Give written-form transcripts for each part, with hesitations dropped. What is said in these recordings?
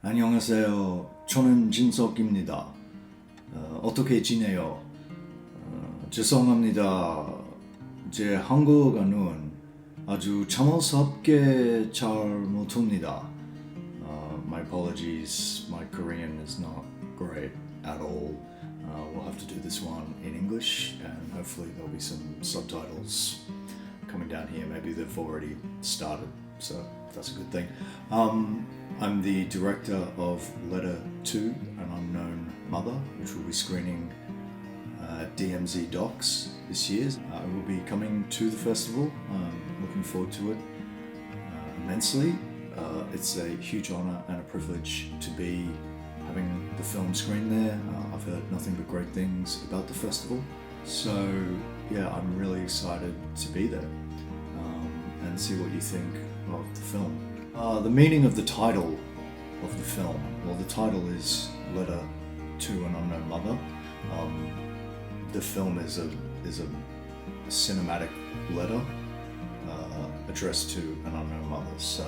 안녕하세요. 저는 진석입니다. 어떻게 지내요? 죄송합니다. 제 한국어는 아주 참을스럽게 잘 못합니다. My apologies. My Korean is not great at all. We'll have to do this one in English, and hopefully there'll be some subtitles coming down here. Maybe they've already started, so that's a good thing. I'm the director of Letter to an Unknown Mother, which will be screening at DMZ Docs this year. It will be coming to the festival. I'm looking forward to it immensely. It's a huge honour and a privilege to be having the film screened there. I've heard nothing but great things about the festival. So yeah, I'm really excited to be there and see what you think of the film. The meaning of the title of the film, well, the title is Letter to an Unknown Mother. The film is a cinematic letter addressed to an unknown mother. So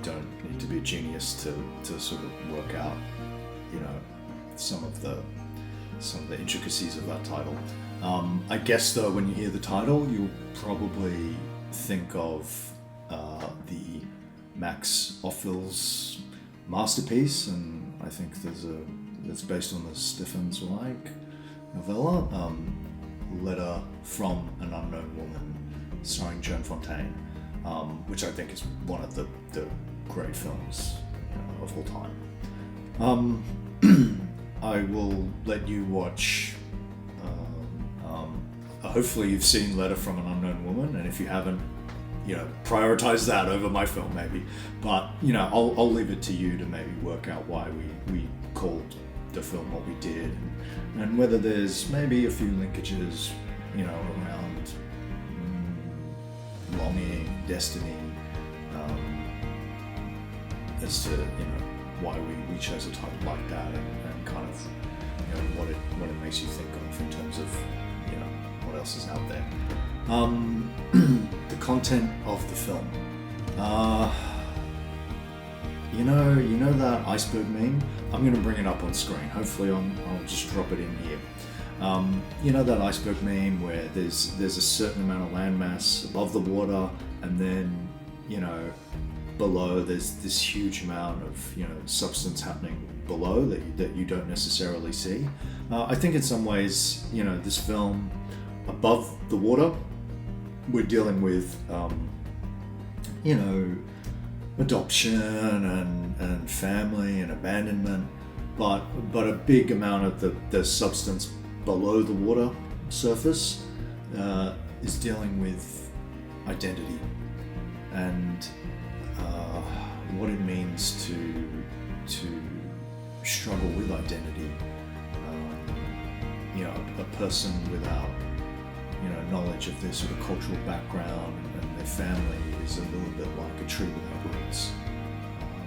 don't need to be a genius to sort of work out, some of the intricacies of that title. I guess though, when you hear the title, you'll probably think of the Max Ophüls masterpiece, and I think it's based on the Stefan Zweig novella, Letter from an Unknown Woman, starring Joan Fontaine, which I think is one of the great films of all time. I will let you watch. Hopefully you've seen Letter from an Unknown Woman, and if you haven't, prioritize that over my film maybe. But I'll leave it to you to maybe work out why we called the film what we did, and whether there's maybe a few linkages, around longing, destiny, as to why we chose a title like that, and kind of what it makes you think of in terms of what else is out there. The content of the film. You know that iceberg meme? I'm going to bring it up on screen. Hopefully I'll just drop it in here. You know that iceberg meme where there's a certain amount of landmass above the water, and then below there's this huge amount of substance happening below that you don't necessarily see. I think in some ways this film, above the water, we're dealing with adoption and family and abandonment, but a big amount of the substance below the water surface is dealing with identity and what it means to struggle with identity. A person without knowledge of their sort of cultural background and their family is a little bit like a tree without roots,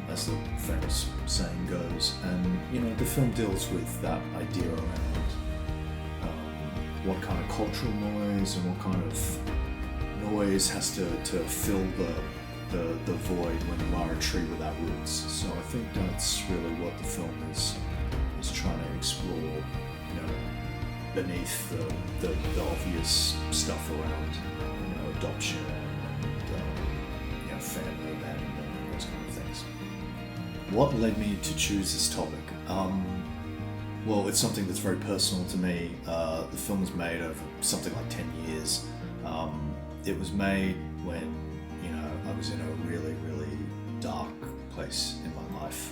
as the famous saying goes. And the film deals with that idea around what kind of cultural noise and what kind of noise has to fill the void when you are a tree without roots. So I think that's really what the film is trying to explore, beneath the obvious stuff around adoption and family abandonment and those kind of things. What led me to choose this topic? Well, it's something that's very personal to me. The film was made over something like 10 years. It was made when I was in a really, really dark place in my life.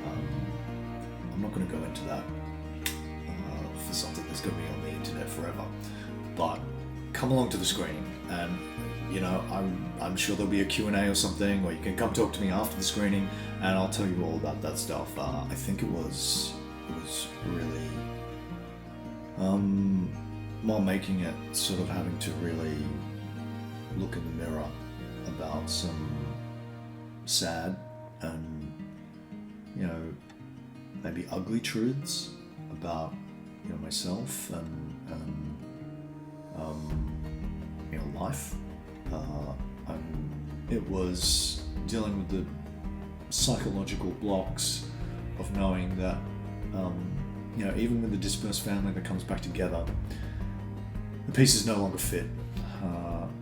I'm not going to go into that for something that's going to be on the internet forever, but come along to the screening, and I'm sure there'll be a Q&A or something, or you can come talk to me after the screening and I'll tell you all about that stuff. I think it was really while making it, sort of having to really look in the mirror about some sad and maybe ugly truths about myself and life. It was dealing with psychological blocks of knowing that even with the dispersed family that comes back together, the pieces no longer fit,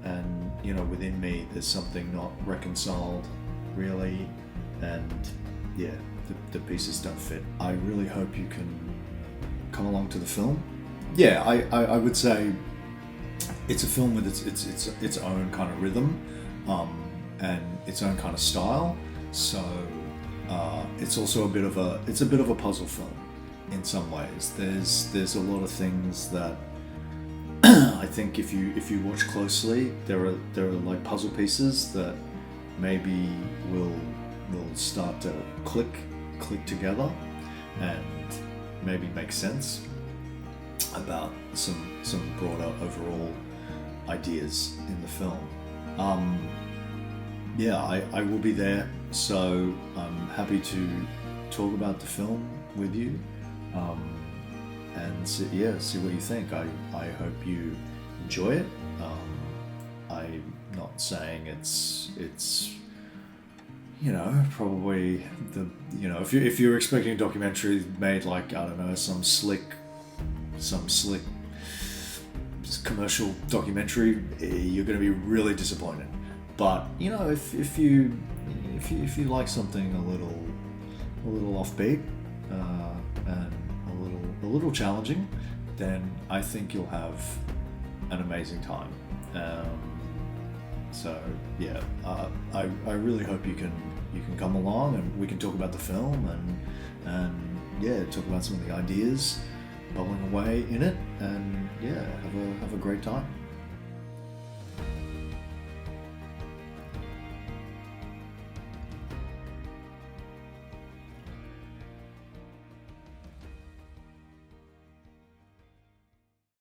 and within me there's something not reconciled really, and the pieces don't fit. I really hope you can come along to the film. I would say it's a film with its own kind of rhythm, and its own kind of style. So it's also a bit of a puzzle film in some ways. There's a lot of things that I think if you watch closely, there are like puzzle pieces that maybe will start to click together and maybe make sense about some broader overall ideas in the film. I will be there, so I'm happy to talk about the film with you, and see what you think. I hope you enjoy it. I'm not saying it's probably if you're expecting a documentary made like, I don't know, some slick commercial documentary, you're going to be really disappointed. But if you like something a little offbeat, and a little challenging, then I think you'll have an amazing time. I really hope you can come along and we can talk about the film and talk about some of the ideas bubbling away in it, and have a great time.